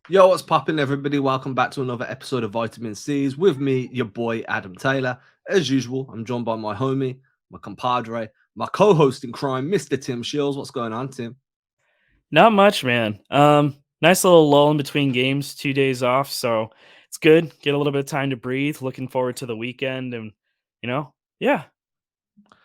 Yo, what's poppin', everybody? Welcome back to another episode of Vitamin C's with me, your boy Adam Taylor. As usual, I'm joined by my homie, my compadre, my co-host in crime, Mr. Tim Sheils. What's going on, Tim? Not much, man. Nice little lull in between games, 2 days off, so it's good. Get a little bit of time to breathe. Looking forward to the weekend, and yeah,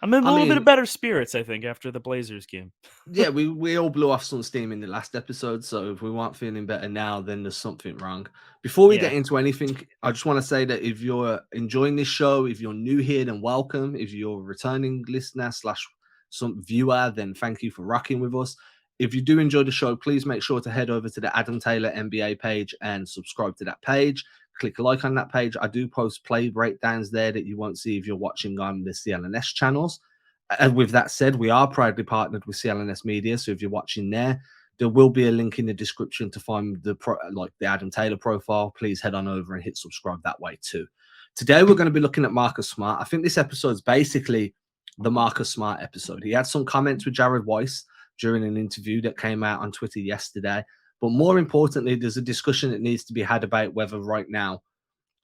I'm in a I little bit of mean, better spirits, I think, after the Blazers game. yeah, we all blew off some steam in the last episode, so if we weren't feeling better now, then there's something wrong. Before we Yeah, get into anything, I just want to say that if you're enjoying this show, if you're new here, then welcome. If you're a returning listener slash some viewer, then thank you for rocking with us. If you do enjoy the show, please make sure to head over to the Adam Taylor NBA page and subscribe to that page. Click like on that page. I do post play breakdowns there that you won't see if you're watching on the CLNS channels. And with that said, we are proudly partnered with CLNS Media. So if you're watching there will be a link in the description to find the Adam Taylor profile. Please head on over and hit subscribe that way too. Today we're going to be looking at Marcus Smart. I think this episode is basically the Marcus Smart episode. He had some comments with Jared Weiss during an interview that came out on Twitter yesterday. But more importantly, there's a discussion that needs to be had about whether right now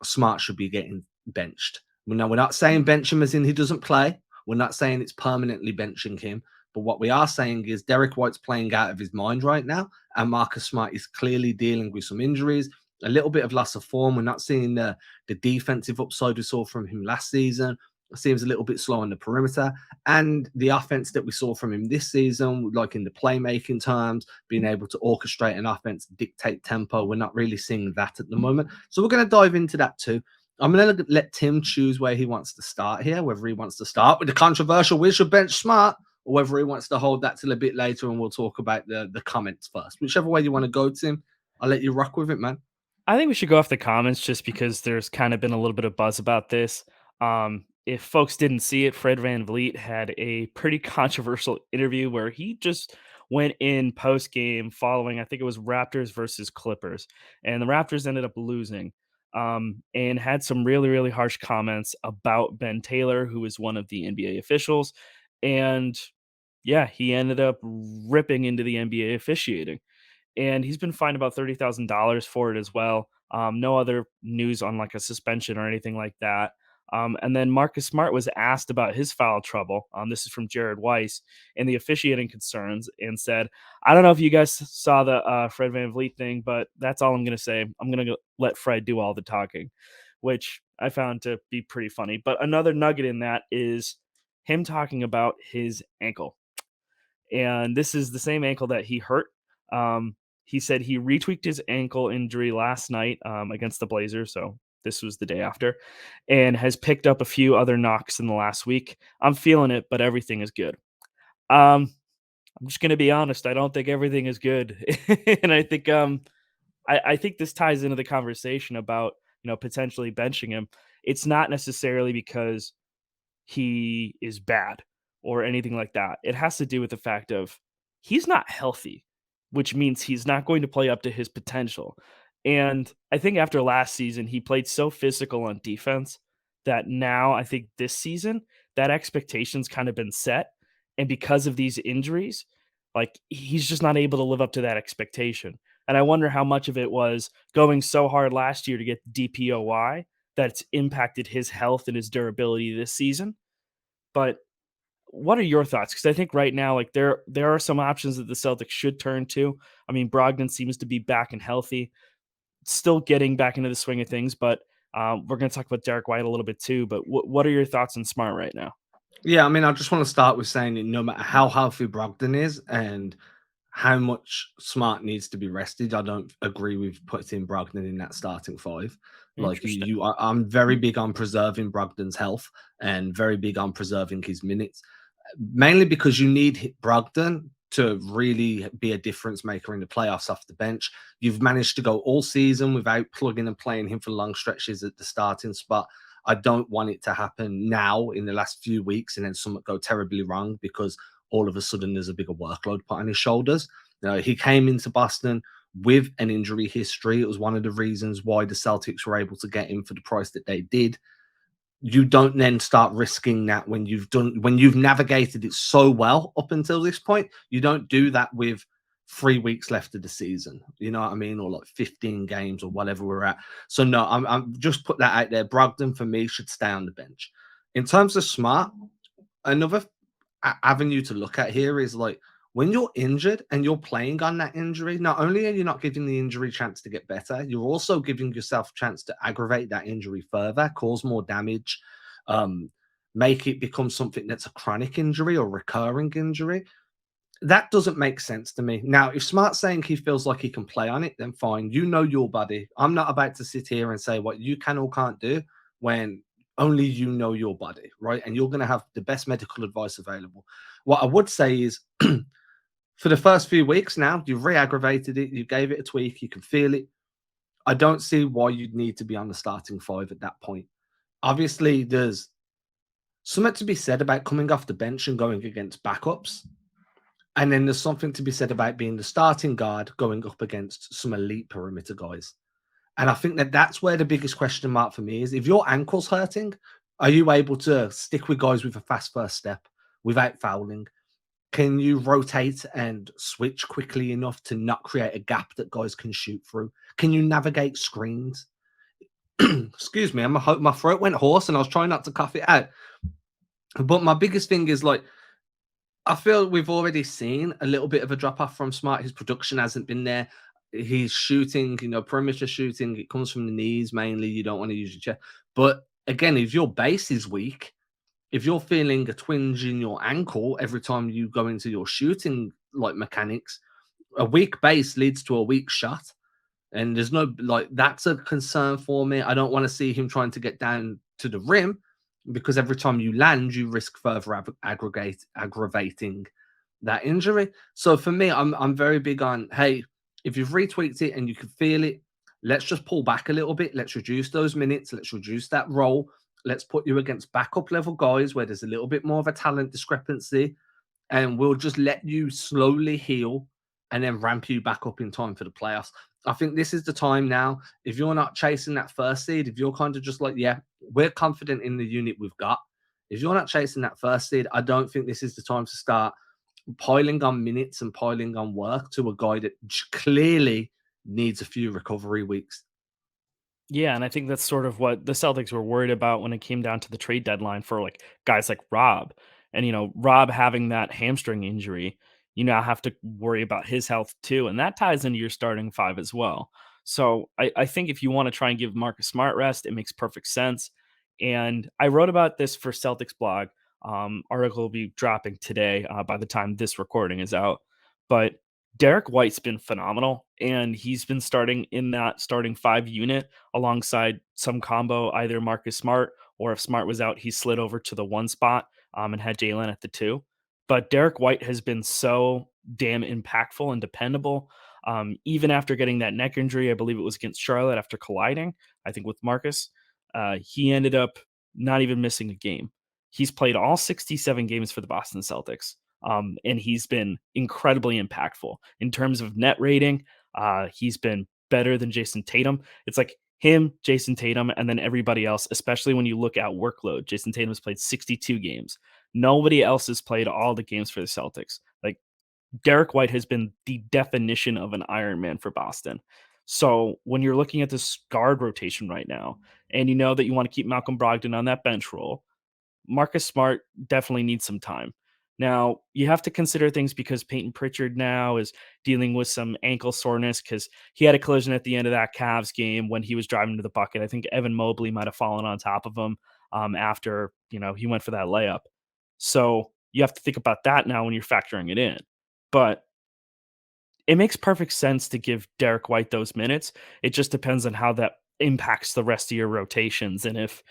Smart should be getting benched. Now, we're not saying bench him as in he doesn't play. We're not saying it's permanently benching him. But what we are saying is Derek White's playing out of his mind right now. And Marcus Smart is clearly dealing with some injuries, a little bit of loss of form. We're not seeing the defensive upside we saw from him last season. It seems a little bit slow on the perimeter. And the offense that we saw from him this season, like in the playmaking terms, being able to orchestrate an offense, dictate tempo, we're not really seeing that at the moment. So we're going to dive into that too. I'm going to let Tim choose where he wants to start here, whether he wants to start with the controversial we should bench Smart, or whether he wants to hold that till a bit later and we'll talk about the comments first. Whichever way you want to go, Tim, I'll let you rock with it, man. I think we should go off the comments just because there's kind of been a little bit of buzz about this. If folks didn't see it, Fred VanVleet had a pretty controversial interview where he just went in post game following, I think it was Raptors versus Clippers, and the Raptors ended up losing. And had some really, really harsh comments about Ben Taylor, who is one of the NBA officials. And yeah, he ended up ripping into the NBA officiating, and he's been fined about $30,000 for it as well. No other news on like a suspension or anything like that. And then Marcus Smart was asked about his foul trouble. This is from Jared Weiss and the officiating concerns, and said, "I don't know if you guys saw the Fred VanVleet thing, but that's all I'm going to say. I'm going to let Fred do all the talking," which I found to be pretty funny. But another nugget in that is him talking about his ankle, and this is the same ankle that he hurt. He said he retweaked his ankle injury last night against the Blazers, so this was the day after, and has picked up a few other knocks in the last week. I'm feeling it, but everything is good. I'm just gonna be honest. I don't think everything is good, and I think I think this ties into the conversation about potentially benching him. It's not necessarily because he is bad or anything like that. It has to do with the fact of he's not healthy, which means he's not going to play up to his potential. And I think after last season, he played so physical on defense that now I think this season that expectation's kind of been set. And because of these injuries, like he's just not able to live up to that expectation. And I wonder how much of it was going so hard last year to get DPOY that it's impacted his health and his durability this season. But what are your thoughts? Because I think right now, like there are some options that the Celtics should turn to. I mean, Brogdon seems to be back and healthy, still getting back into the swing of things. But we're going to talk about Derek White a little bit too. But what are your thoughts on Smart right now? Yeah, I mean, I just want to start with saying that no matter how healthy Brogdon is and how much Smart needs to be rested, I don't agree with putting Brogdon in that starting five. Like Interesting. I'm very big on preserving Brogdon's health and very big on preserving his minutes, mainly because you need Brogdon to really be a difference maker in the playoffs off the bench. You've managed to go all season without plugging and playing him for long stretches at the starting spot. I don't want it to happen now in the last few weeks and then something go terribly wrong because all of a sudden there's a bigger workload put on his shoulders. He came into Boston with an injury history. It was one of the reasons why the Celtics were able to get him for the price that they did. You don't then start risking that when you've navigated it so well up until this point. You don't do that with 3 weeks left of the season, you know what I mean, or like 15 games or whatever we're at. So no, I'm just put that out there. Brogdon for me should stay on the bench. In terms of Smart, another avenue to look at here is like when you're injured and you're playing on that injury, not only are you not giving the injury a chance to get better, you're also giving yourself a chance to aggravate that injury further, cause more damage, um, make it become something that's a chronic injury or recurring injury. That doesn't make sense to me. Now, if Smart's saying he feels like he can play on it, then fine. You know your body. I'm not about to sit here and say what you can or can't do when only you know your body, right? And you're going to have the best medical advice available. What I would say is for the first few weeks now, you've re-aggravated it, you gave it a tweak, you can feel it. I don't see why you'd need to be on the starting five at that point. Obviously, there's something to be said about coming off the bench and going against backups. And then there's something to be said about being the starting guard going up against some elite perimeter guys. And I think that that's where the biggest question mark for me is if your ankle's hurting, are you able to stick with guys with a fast first step without fouling? Can you rotate and switch quickly enough to not create a gap that guys can shoot through? Can you navigate screens? Excuse me, my throat went hoarse and I was trying not to cough it out. But my biggest thing is like, I feel we've already seen a little bit of a drop off from Smart. His production hasn't been there. He's shooting, perimeter shooting. It comes from the knees mainly. You don't want to use your chest. But again, if your base is weak, if you're feeling a twinge in your ankle every time you go into your shooting like mechanics, a weak base leads to a weak shot. And there's no that's a concern for me. I don't want to see him trying to get down to the rim because every time you land, you risk further aggravating that injury. So for me, I'm very big on, hey, if you've retweaked it and you can feel it, let's just pull back a little bit. Let's reduce those minutes. Let's reduce that role. Let's put you against backup level guys where there's a little bit more of a talent discrepancy, and we'll just let you slowly heal and then ramp you back up in time for the playoffs. I think this is the time now. If you're not chasing that first seed, if you're kind of just like, yeah, we're confident in the unit we've got. If you're not chasing that first seed, I don't think this is the time to start piling on minutes and piling on work to a guy that clearly needs a few recovery weeks. Yeah, and I think that's sort of what the Celtics were worried about when it came down to the trade deadline for like guys like Rob. And Rob having that hamstring injury, you now have to worry about his health too. And that ties into your starting five as well. So I think if you want to try and give Marcus Smart rest, it makes perfect sense. And I wrote about this for Celtics blog. Article will be dropping today by the time this recording is out. But Derek White's been phenomenal, and he's been starting in that starting five unit alongside some combo, either Marcus Smart or if Smart was out, he slid over to the one spot and had Jaylen at the two. But Derek White has been so damn impactful and dependable. Even after getting that neck injury, I believe it was against Charlotte after colliding, I think with Marcus, he ended up not even missing a game. He's played all 67 games for the Boston Celtics. And he's been incredibly impactful in terms of net rating. He's been better than Jayson Tatum. It's like him, Jayson Tatum, and then everybody else, especially when you look at workload. Jayson Tatum has played 62 games. Nobody else has played all the games for the Celtics. Like Derek White has been the definition of an Iron Man for Boston. So when you're looking at this guard rotation right now, and you know that you want to keep Malcolm Brogdon on that bench role, Marcus Smart definitely needs some time. Now, you have to consider things because Peyton Pritchard now is dealing with some ankle soreness because he had a collision at the end of that Cavs game when he was driving to the bucket. I think Evan Mobley might have fallen on top of him after he went for that layup. So you have to think about that now when you're factoring it in. But it makes perfect sense to give Derek White those minutes. It just depends on how that impacts the rest of your rotations. And if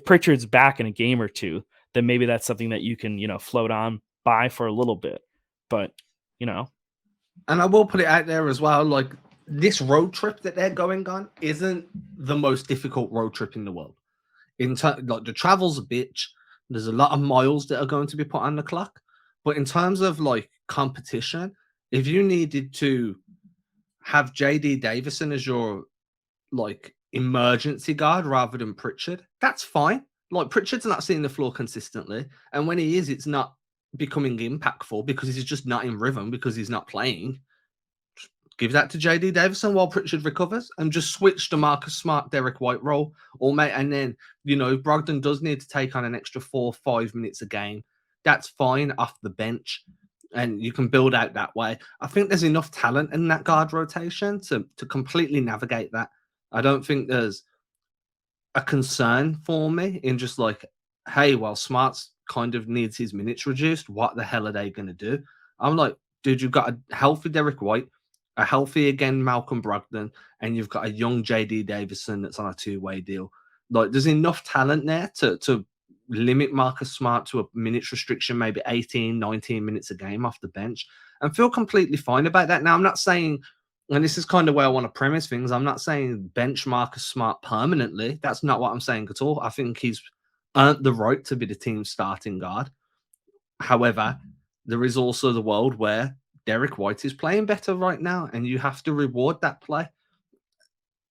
Pritchard's back in a game or two, then maybe that's something that you can, float on by for a little bit. But, And I will put it out there as well, like this road trip that they're going on isn't the most difficult road trip in the world. Like the travel's a bitch. There's a lot of miles that are going to be put on the clock. But in terms of like competition, if you needed to have JD Davison as your like emergency guard rather than Pritchard. That's fine. Like Pritchard's not seeing the floor consistently, and when he is, it's not becoming impactful because he's just not in rhythm because he's not playing. Give that to JD Davison while Pritchard recovers and just switch to Marcus Smart, Derek White role. Or mate, and then if Brogdon does need to take on an extra 4 or 5 minutes a game, that's fine off the bench. And you can build out that way. I think there's enough talent in that guard rotation to completely navigate that. I don't think there's a concern for me in just like, hey, well, Smarts kind of needs his minutes reduced. What the hell are they going to do? I'm like, dude, you've got a healthy Derek White, a healthy again Malcolm Brogdon, and you've got a young JD Davison that's on a two-way deal. Like, there's enough talent there to limit Marcus Smart to a minutes restriction, maybe 18, 19 minutes a game off the bench, and feel completely fine about that. Now, I'm not saying and this is kind of where I want to premise things. I'm not saying bench Marcus Smart permanently. That's not what I'm saying at all. I think he's earned the right to be the team's starting guard. However, there is also the world where Derek White is playing better right now, and you have to reward that play.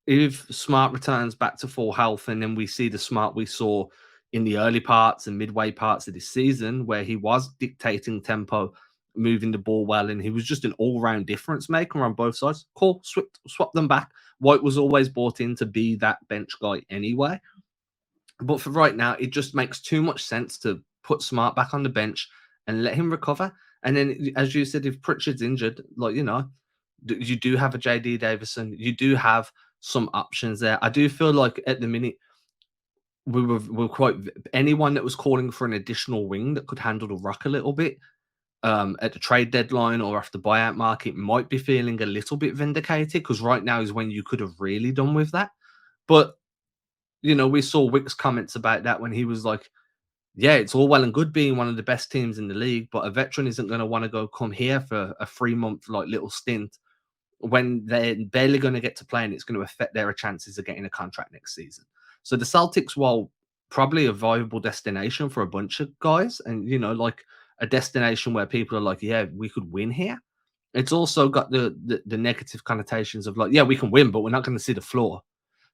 If Smart returns back to full health, and then we see the Smart we saw in the early parts and midway parts of this season, where he was dictating tempo, moving the ball well, and he was just an all-round difference maker on both sides. Cool, swap them back. White was always brought in to be that bench guy anyway. But for right now, it just makes too much sense to put Smart back on the bench and let him recover. And then, as you said, if Pritchard's injured, like you do have a JD Davison, you do have some options there. I do feel like at the minute we were quite anyone that was calling for an additional wing that could handle the rock a little bit at the trade deadline or after buyout market might be feeling a little bit vindicated because right now is when you could have really done with that. But we saw Wick's comments about that when he was like, yeah, it's all well and good being one of the best teams in the league, but a veteran isn't going to want to go come here for a 3 month like little stint when they're barely going to get to play and it's going to affect their chances of getting a contract next season. So the Celtics, while probably a viable destination for a bunch of guys and, like a destination where people are like, yeah, we could win here. It's also got the negative connotations of like, yeah, we can win, but we're not going to see the floor.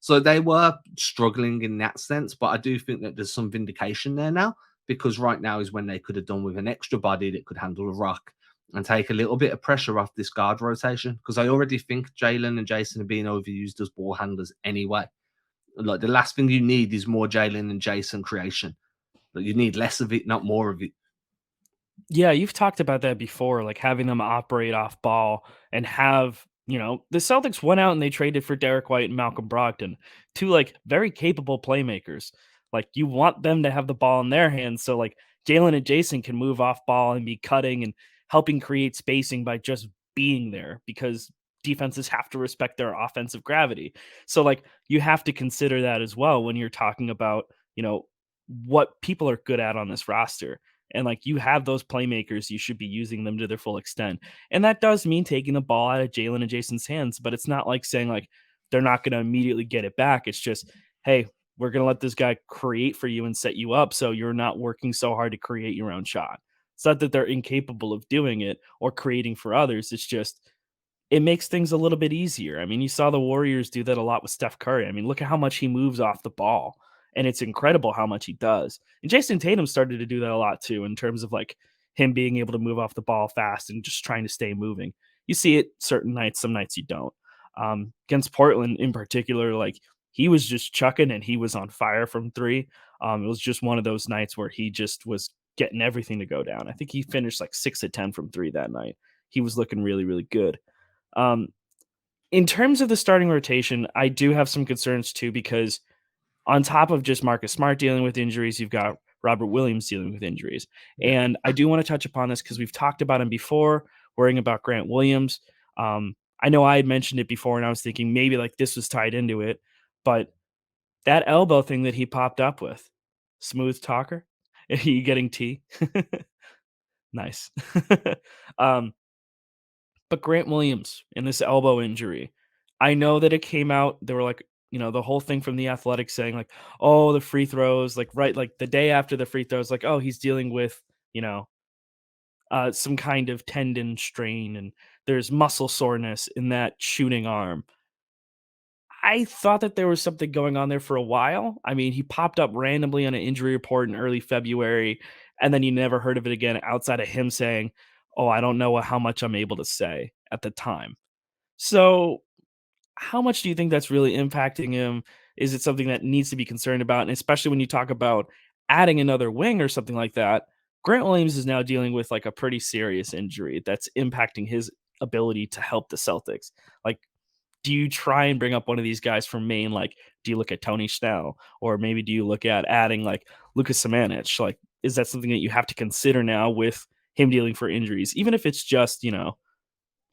So they were struggling in that sense, but I do think that there's some vindication there now because right now is when they could have done with an extra body that could handle a rock and take a little bit of pressure off this guard rotation because I already think Jaylen and Jayson are being overused as ball handlers anyway. Like the last thing you need is more Jaylen and Jayson creation. But you need less of it, not more of it. Yeah, you've talked about that before, like having them operate off ball and have, the Celtics went out and they traded for Derek White and Malcolm Brogdon, two like very capable playmakers. Like you want them to have the ball in their hands. So like Jaylen and Jayson can move off ball and be cutting and helping create spacing by just being there because defenses have to respect their offensive gravity. So like you have to consider that as well when you're talking about, what people are good at on this roster and like you have those playmakers, you should be using them to their full extent. And that does mean taking the ball out of Jaylen and Jayson's hands, but it's not like saying like they're not going to immediately get it back. It's just, hey, we're going to let this guy create for you and set you up so you're not working so hard to create your own shot. It's not that they're incapable of doing it or creating for others. It's just it makes things a little bit easier. I mean, you saw the Warriors do that a lot with Steph Curry. I mean, look at how much he moves off the ball, and it's incredible how much he does. And Jason Tatum started to do that a lot too, in terms of like him being able to move off the ball fast and just trying to stay moving. You see it certain nights, some nights you don't. Against Portland in particular, like he was just chucking and he was on fire from three. It was just one of those nights where he just was getting everything to go down. I think he finished like 6 of 10 from three that night. He was looking really, really good. Um, in terms of the starting rotation, I do have some concerns too because on top of just Marcus Smart dealing with injuries, you've got Robert Williams dealing with injuries. Yeah. And I do want to touch upon this because we've talked about him before, worrying about Grant Williams. I know I had mentioned it before and I was thinking maybe like this was tied into it, but that elbow thing that he popped up with, smooth talker. Are you getting tea? Nice. um, But Grant Williams and this elbow injury, I know that it came out, they were like, the whole thing from the Athletic saying like, "Oh, the free throws," like right like the day after the free throws, like, "Oh, he's dealing with, you know, some kind of tendon strain and there's muscle soreness in that shooting arm. I thought that there was something going on there for a while. I mean, he popped up randomly on an injury report in early February, and then you never heard of it again outside of him saying, "Oh, I don't know how much I'm able to say" at the time. So, how much do you think that's really impacting him? Is it something that needs to be concerned about? And especially when you talk about adding another wing or something like that, Grant Williams is now dealing with like a pretty serious injury that's impacting his ability to help the Celtics. Like, do you try and bring up one of these guys from Maine? Like, do you look at Tony Snell, or maybe do you look at adding like Lucas Samanich? Like, is that something that you have to consider now with him dealing for injuries, even if it's just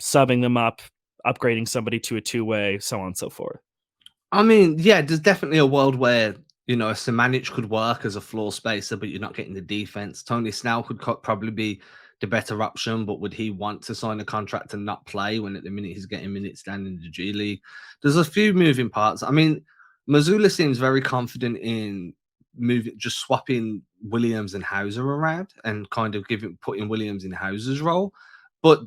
subbing them up, upgrading somebody to a two-way, so on and so forth? I mean, yeah, there's definitely a world where a Semanich could work as a floor spacer, but you're not getting the defense. Tony Snell could probably be the better option, but would he want to sign a contract and not play when at the minute he's getting minutes down in the G League? There's a few moving parts. I mean, Missoula seems very confident in just swapping Williams and Hauser around and kind of putting Williams in Hauser's role, but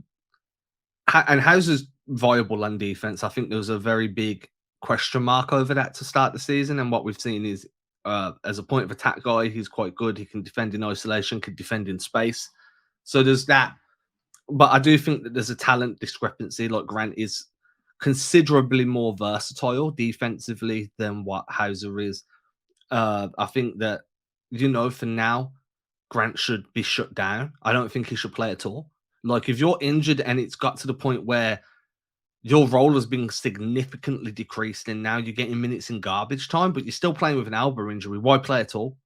and Hauser's viable on defense. I think there was a very big question mark over that to start the season, and what we've seen is, as a point of attack guy, he's quite good. He can defend in isolation, can defend in space. So there's that. But I do think that there's a talent discrepancy. Like Grant is considerably more versatile defensively than what Hauser is. I think that for now, Grant should be shut down. I don't think he should play at all. Like if you're injured and it's got to the point where your role has been significantly decreased and now you're getting minutes in garbage time, but you're still playing with an elbow injury, why play at all?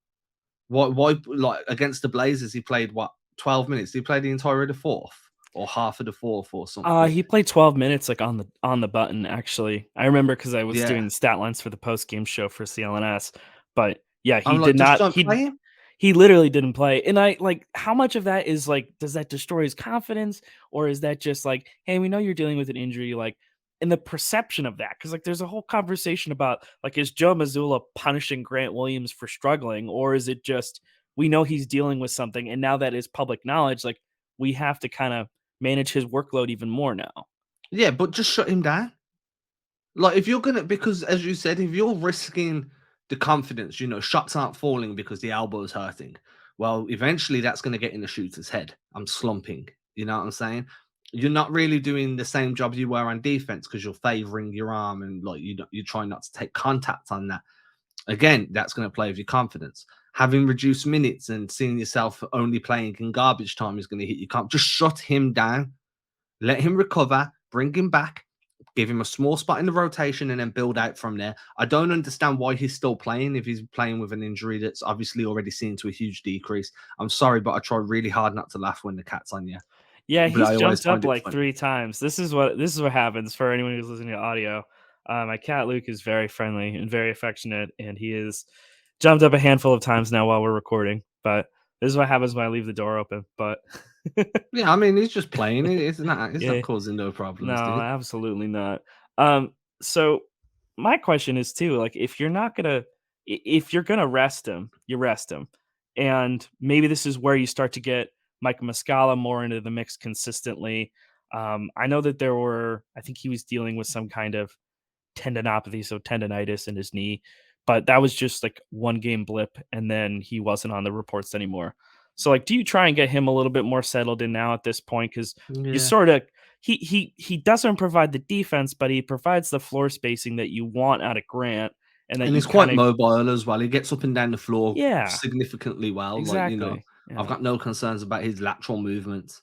Why like against the Blazers, he played what, 12 minutes? Did he play the entire of the fourth or half of the fourth or something? He played 12 minutes, like, on the button, actually. I remember because I was Yeah. doing the stat lines for the post-game show for CLNS, but, yeah, he I'm did like, just not don't play him. he literally didn't play, and I like, how much of that is, like, does that destroy his confidence, or is that just like, "Hey, we know you're dealing with an injury," like, and the perception of that? Because like, there's a whole conversation about, like, is Joe Mazzulla punishing Grant Williams for struggling, or is it just, we know he's dealing with something, and now that is public knowledge, like, we have to kinda manage his workload even more now. Yeah, but just shut him down. Like, if you're gonna, because as you said, if you're risking the confidence, shots aren't falling because the elbow's hurting. Well, eventually that's gonna get in the shooter's head. I'm slumping. You know what I'm saying? You're not really doing the same job you were on defense because you're favoring your arm and like you're trying not to take contact on that. Again, that's gonna play with your confidence. Having reduced minutes and seeing yourself only playing in garbage time is gonna hit your comp. Just shut him down. Let him recover, bring him back, give him a small spot in the rotation, and then build out from there. I don't understand why he's still playing if he's playing with an injury that's obviously already seen to a huge decrease. I'm sorry, but I try really hard not to laugh when the cat's on you, Yeah, but he's I always jumped up find it like funny. 3 times. This is what happens for anyone who's listening to audio. My cat Luke is very friendly and very affectionate, and he has jumped up a handful of times now while we're recording, but this is what happens when I leave the door open, but Yeah, I mean, he's just playing. It's not yeah. causing no No, problems, dude. absolutely not. So my question is too, like if you're not gonna if you're gonna rest him, you rest him. And maybe this is where you start to get Mike Muscala more into the mix consistently. I know that I think he was dealing with some kind of tendinopathy, so tendonitis in his knee. But that was just like one game blip, and then he wasn't on the reports anymore. So, like, do you try and get him a little bit more settled in now at this point? Because you Yeah. sort of he doesn't provide the defense, but he provides the floor spacing that you want out of Grant, and that And you he's quite kind of mobile as well. He gets up and down the floor yeah, significantly well. Like, exactly, I've yeah, got no concerns about his lateral movements.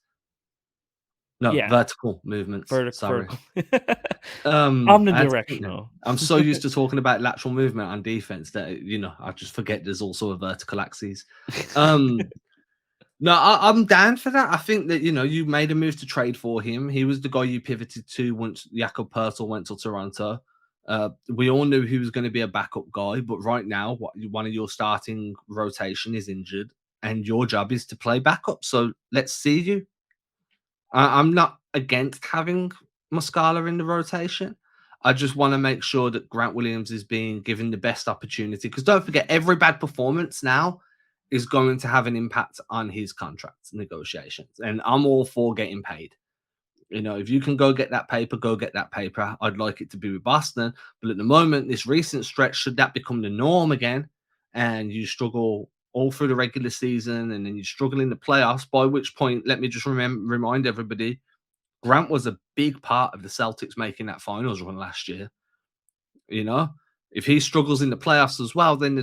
No, yeah, vertical movements. Sorry. vertical, I had to think then. omnidirectional. I'm so used to talking about lateral movement on defense that I just forget there's also a vertical axis. Um, no, I'm down for that. I think that you made a move to trade for him. He was the guy you pivoted to once Jakob Pertl went to Toronto. We all knew he was going to be a backup guy, but right now, one of your starting rotation is injured, and your job is to play backup. So let's see you. I'm not against having Muscala in the rotation. I just want to make sure that Grant Williams is being given the best opportunity. Because don't forget, every bad performance now is going to have an impact on his contract negotiations. And I'm all for getting paid. You know, if you can go get that paper, go get that paper. I'd like it to be with Boston. But at the moment, this recent stretch, should that become the norm again, and you struggle all through the regular season and then you struggle in the playoffs, by which point, let me just remind everybody, Grant was a big part of the Celtics making that finals run last year. You know, if he struggles in the playoffs as well, then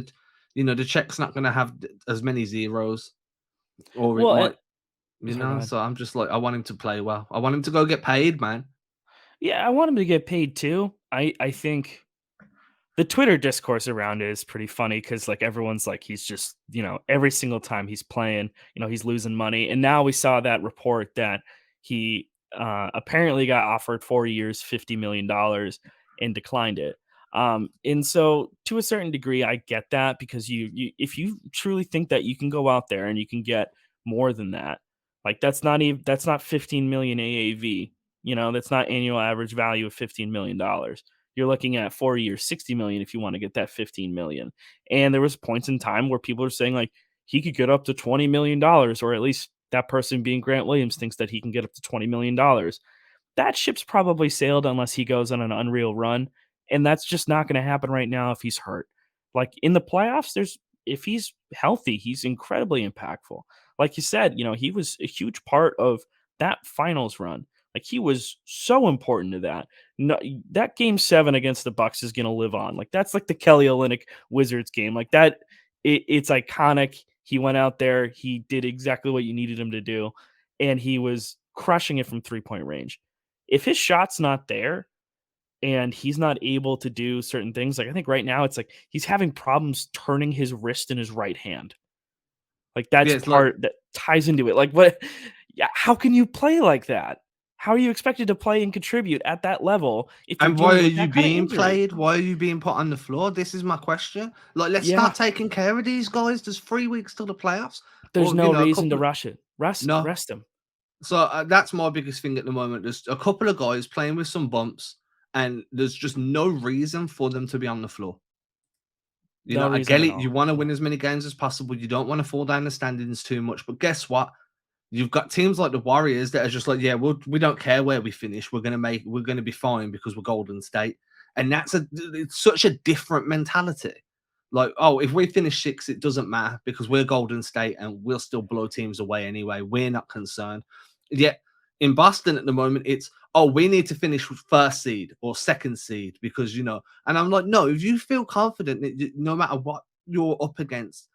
the check's not going to have as many zeros, or it Well, might, sorry, go ahead. So I'm just like, I want him to play well. I want him to go get paid, man. Yeah, I want him to get paid too. I think the Twitter discourse around it is pretty funny because like everyone's like he's just every single time he's playing, he's losing money. And now we saw that report that he apparently got offered 4 years, $50 million, and declined it. And so to a certain degree, I get that because you if you truly think that you can go out there and you can get more than that, like that's not 15 million AAV. That's not annual average value of $15 million. You're looking at 4 years, 60 million if you want to get that 15 million. And there was points in time where people are saying like he could get up to $20 million, or at least that person being Grant Williams thinks that he can get up to $20 million. That ship's probably sailed unless he goes on an unreal run. And that's just not going to happen right now if he's hurt. Like in the playoffs, if he's healthy, he's incredibly impactful. Like you said, he was a huge part of that finals run. Like he was so important to that. No, that game 7 against the Bucks is going to live on. Like that's like the Kelly Olynyk Wizards game. Like that, it's iconic. He went out there, he did exactly what you needed him to do, and he was crushing it from 3-point range. If his shot's not there and he's not able to do certain things, like I think right now it's like he's having problems turning his wrist in his right hand. Like Yeah, that's it's like, part that ties into it. Like what? Yeah, how can you play like that? How are you expected to play and contribute at that level if you're and why dealing are with you that kind of being injury? played? Why are you being put on the floor? This is my question. Like, let's Yeah, start taking care of these guys. There's 3 weeks till the playoffs, there's or no a reason to couple. rush it. No, Rest him. so that's my biggest thing at the moment. There's a couple of guys playing with some bumps, and there's just no reason for them to be on the floor. No I reason get at it. You all. want to win as many games as possible. You don't want to fall down the standings too much. But guess what? You've got teams like the Warriors that are just like, yeah, we don't care where we finish. We're gonna be fine because we're Golden State, and it's such a different mentality. Like, oh, if we finish 6, it doesn't matter because we're Golden State and we'll still blow teams away anyway. We're not concerned. Yet in Boston at the moment, it's, oh, we need to finish with first seed or second seed because And I'm like, no, if you feel confident that no matter what you're up against,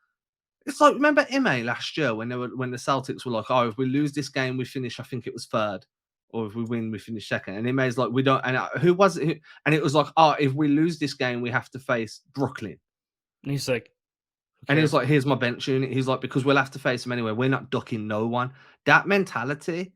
it's like, remember Ime last year when the Celtics were like, oh, if we lose this game, we finish. I think it was third, or if we win, we finish second. And Ime's like, we don't. And who was it? And it was like, oh, if we lose this game, we have to face Brooklyn. And he's like, who And he's cares? like, here's my bench unit. He's like, because we'll have to face them anyway. We're not ducking no one. That mentality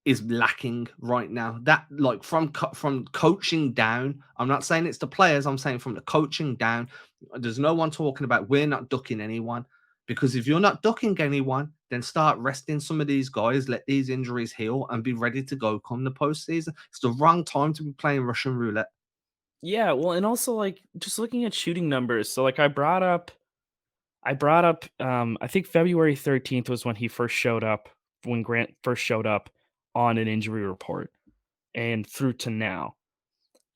is lacking right now. That, like, from coaching down. I'm not saying it's the players. I'm saying from the coaching down. There's no one talking about we're not ducking anyone, because if you're not ducking anyone, then start resting some of these guys. Let these injuries heal and be ready to go come the postseason. It's the wrong time to be playing Russian roulette. Yeah, well, and also like just looking at shooting numbers. So like I think February 13th was when he first showed up, when Grant first showed up on an injury report, and through to now.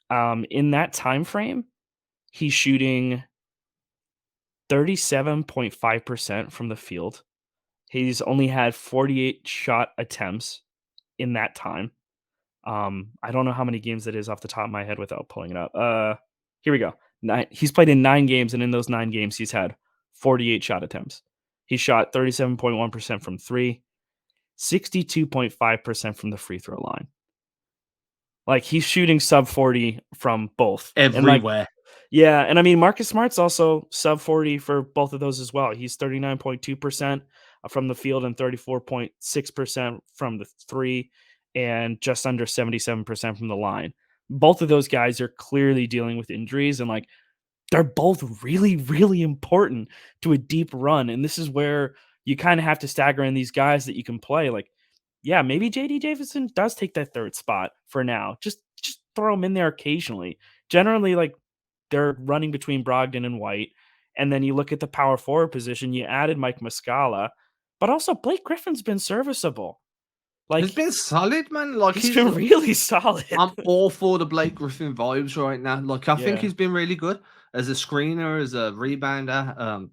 In that time frame, he's shooting 37.5% from the field. He's only had 48 shot attempts in that time. I don't know how many games that is off the top of my head without pulling it up. Here we go. He's played in 9 games, and in those 9 games, he's had 48 shot attempts. He shot 37.1% from three, 62.5% from the free throw line. Like he's shooting sub 40 from both. And like, Everywhere. yeah, and I mean Marcus Smart's also sub 40 for both of those as well. He's 39.2% from the field and 34.6% from the three, and just under 77% from the line. Both of those guys are clearly dealing with injuries, and like they're both really, really important to a deep run. And this is where you kind of have to stagger in these guys that you can play. Like, yeah, maybe JD Davison does take that third spot for now. Just throw him in there occasionally. Generally, like they're running between Brogdon and White. And then you look at the power forward position, you added Mike Muscala, but also Blake Griffin's been serviceable. He's Like, been solid, man. Like he's been really solid. I'm all for the Blake Griffin vibes right now. Like I think Yeah. he's been really good as a screener, as a rebounder.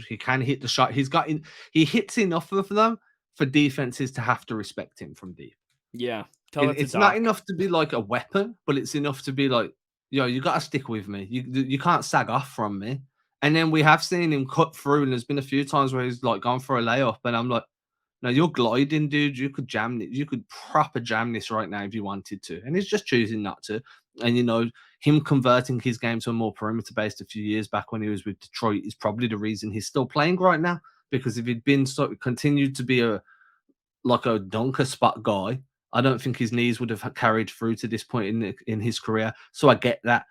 He can hit the shot. He hits enough of them for defenses to have to respect him from deep. Yeah. Tell that to It's not Doc. enough to be like a weapon, but it's enough to be like, yo, you got to stick with me. You can't sag off from me. And then we have seen him cut through, and there's been a few times where he's like gone for a layup, and I'm like, no, you're gliding, dude. You could jam it. You could proper jam this right now if you wanted to. And he's just choosing not to. And him converting his game to a more perimeter based a few years back when he was with Detroit is probably the reason he's still playing right now. Because if he'd been continued to be a dunker spot guy, I don't think his knees would have carried through to this point in his career. So I get that,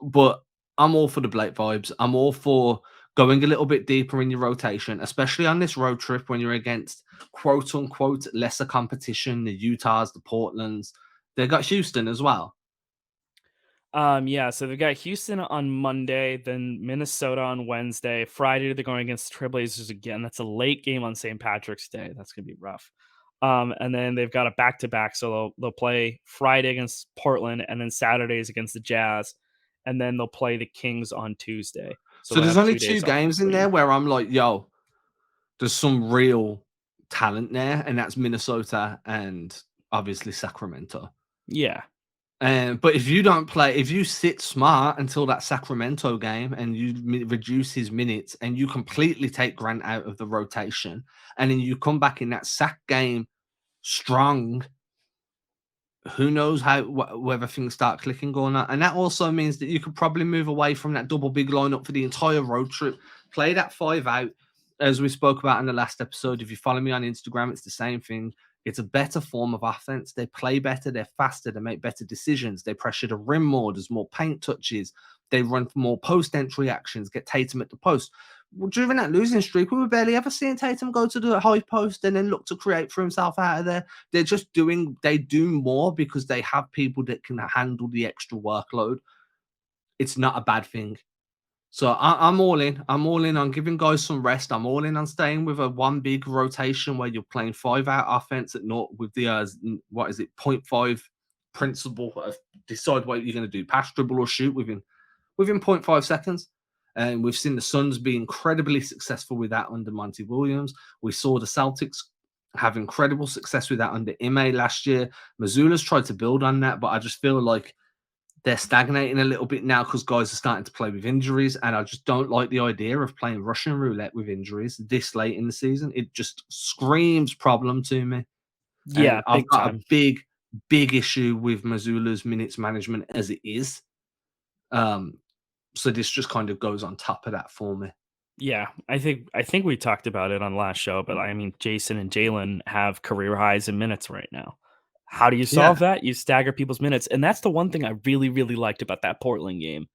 but I'm all for the Blake vibes. I'm all for going a little bit deeper in your rotation, especially on this road trip when you're against quote unquote lesser competition, the Utahs, the Portlands. They got Houston as well. Yeah, so they've got Houston on Monday, then Minnesota on Wednesday. Friday, they're going against the Trailblazers again. That's a late game on St. Patrick's Day. That's gonna be rough. And then they've got a back-to-back, so they'll play Friday against Portland, and then Saturdays against the Jazz, and then they'll play the Kings on Tuesday. So So they'll there's have only 2 two days off in games in between. there where I'm like, yo, there's some real talent there, and that's Minnesota and obviously Sacramento. Yeah. But if you sit smart until that Sacramento game and you reduce his minutes and you completely take Grant out of the rotation, and then you come back in that sack game strong, who knows whether things start clicking or not. And that also means that you could probably move away from that double big lineup for the entire road trip. Play that 5 out, as we spoke about in the last episode. If you follow me on Instagram, it's the same thing. It's a better form of offense. They play better, they're faster, they make better decisions. They pressure the rim more, there's more paint touches. They run for more post entry actions, get Tatum at the post. Well, during that losing streak, we were barely ever seeing Tatum go to the high post and then look to create for himself out of there. They do more because they have people that can handle the extra workload. It's not a bad thing. So I'm all in. I'm all in on giving guys some rest. I'm all in on staying with a one big rotation where you're playing 5 out offense at naught with the what is it, 0.5 principle of decide what you're going to do, pass, dribble, or shoot within 0.5 seconds. And we've seen the Suns be incredibly successful with that under Monty Williams. We saw the Celtics have incredible success with that under Ime last year. Missoula's tried to build on that, but I just feel like they're stagnating a little bit now because guys are starting to play with injuries. And I just don't like the idea of playing Russian roulette with injuries this late in the season. It just screams problem to me. And Yeah, I've big got a time. big issue with Missoula's minutes management as it is. So this just kind of goes on top of that for me. Yeah, I think we talked about it on last show, but I mean, Jayson and Jaylen have career highs in minutes right now. How do you Yeah, solve that? You stagger people's minutes, and that's the one thing I really, really liked about that Portland game.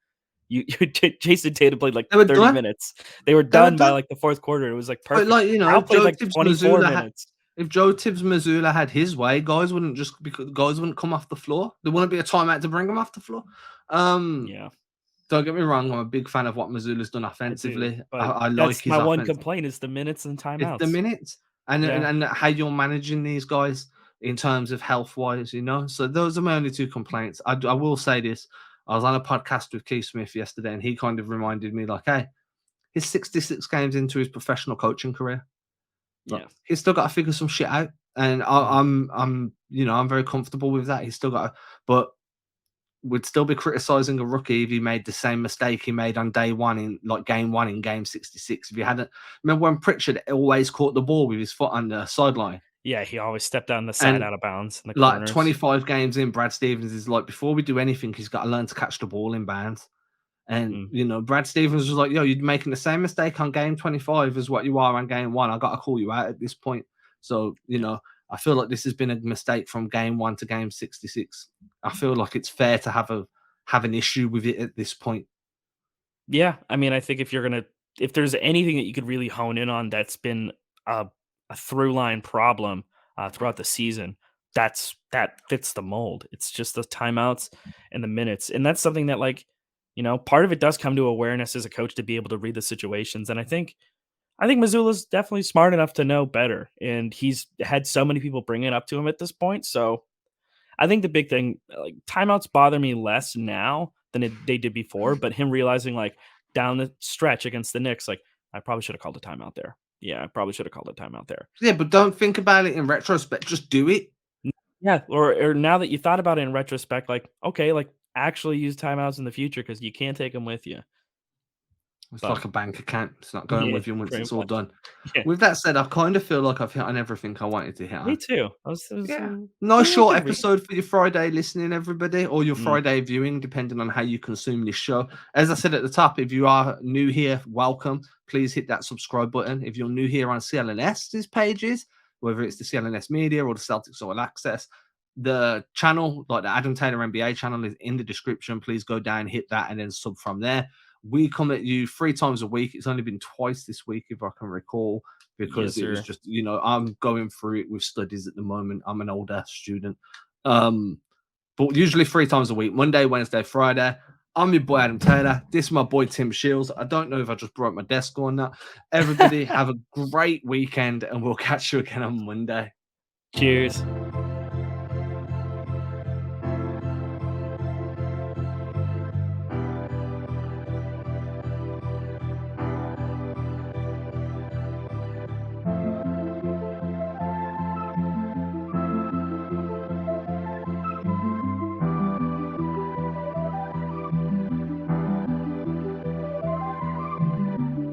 Jayson Tatum played like they were 30 done. minutes. They were They were done by done. like the fourth quarter. It was like But perfect. Kyle played like 24 minutes. If Joe Tibbs Missoula had his way, guys wouldn't come off the floor. There wouldn't be a timeout to bring them off the floor. Um, Yeah, don't get me wrong, I'm a big fan of what Missoula's done I do. offensively. But I like that's his my one offense. complaint is the minutes and It's the timeouts. minutes Yeah. and how you're managing these guys in terms of health wise, So those are my only two complaints. I will say this. I was on a podcast with Keith Smith yesterday, and he kind of reminded me, like, hey, he's 66 games into his professional coaching career. Like, Yeah. he's still got to figure some shit out, and Mhm. I'm very comfortable with that. He's still got, but would still be criticizing a rookie if he made the same mistake he made on day one in like game one in game 66. If you hadn't, remember when Pritchard always caught the ball with his foot on the sideline, Yeah, he always stepped on the side and out of bounds in the like corners. 25 games in, Brad Stevens is like, before we do anything, he's got to learn to catch the ball in bounds. And Mm, Brad Stevens was like, "Yo, you're making the same mistake on game 25 as what you are on game one. I got to call you out at this point." So, yeah. I feel like this has been a mistake from game one to game 66. I feel like it's fair to have an issue with it at this point. Yeah, I mean, I think if there's anything that you could really hone in on that's been a, a through line problem throughout the season, that fits the mold. It's just the timeouts and the minutes, and that's something that like part of it does come to awareness as a coach to be able to read the situations. And I think Missoula's definitely smart enough to know better. And he's had so many people bring it up to him at this point. So I think the big thing, like timeouts bother me less now than they did before, but him realizing like down the stretch against the Knicks, like I probably should have called a timeout there. Yeah, I probably should have called a timeout there. Yeah, but don't think about it in retrospect. Just do it. Yeah, or now that you thought about it in retrospect, like okay, like actually use timeouts in the future because you can't take them with you. It's But like a bank account. It's not going yeah, with you once pretty it's all much. done. Yeah, With that said, I kind of feel like I've hit on everything I wanted to hit me on. too. I was Yeah. Nice doing a short good read. episode for your Friday listening, everybody, or your Mm, Friday viewing, depending on how you consume this show. As I said at the top, if you are new here, welcome. Please hit that subscribe button. If you're new here on CLNS's pages, whether it's the CLNS Media or the Celtics All Access, the channel, like the Adam Taylor NBA channel, is in the description. Please go down, hit that, and then sub from there. We come at you 3 times a week. It's only been twice this week, if I can recall, yes, because it was sir. just, I'm going through it with studies at the moment. I'm an older student. Um, but usually 3 times a week, Monday, Wednesday, Friday. I'm your boy Adam Taylor. This is my boy Tim Sheils. I don't know if I just broke my desk or not. Everybody have a great weekend, and we'll catch you again on Monday. Cheers.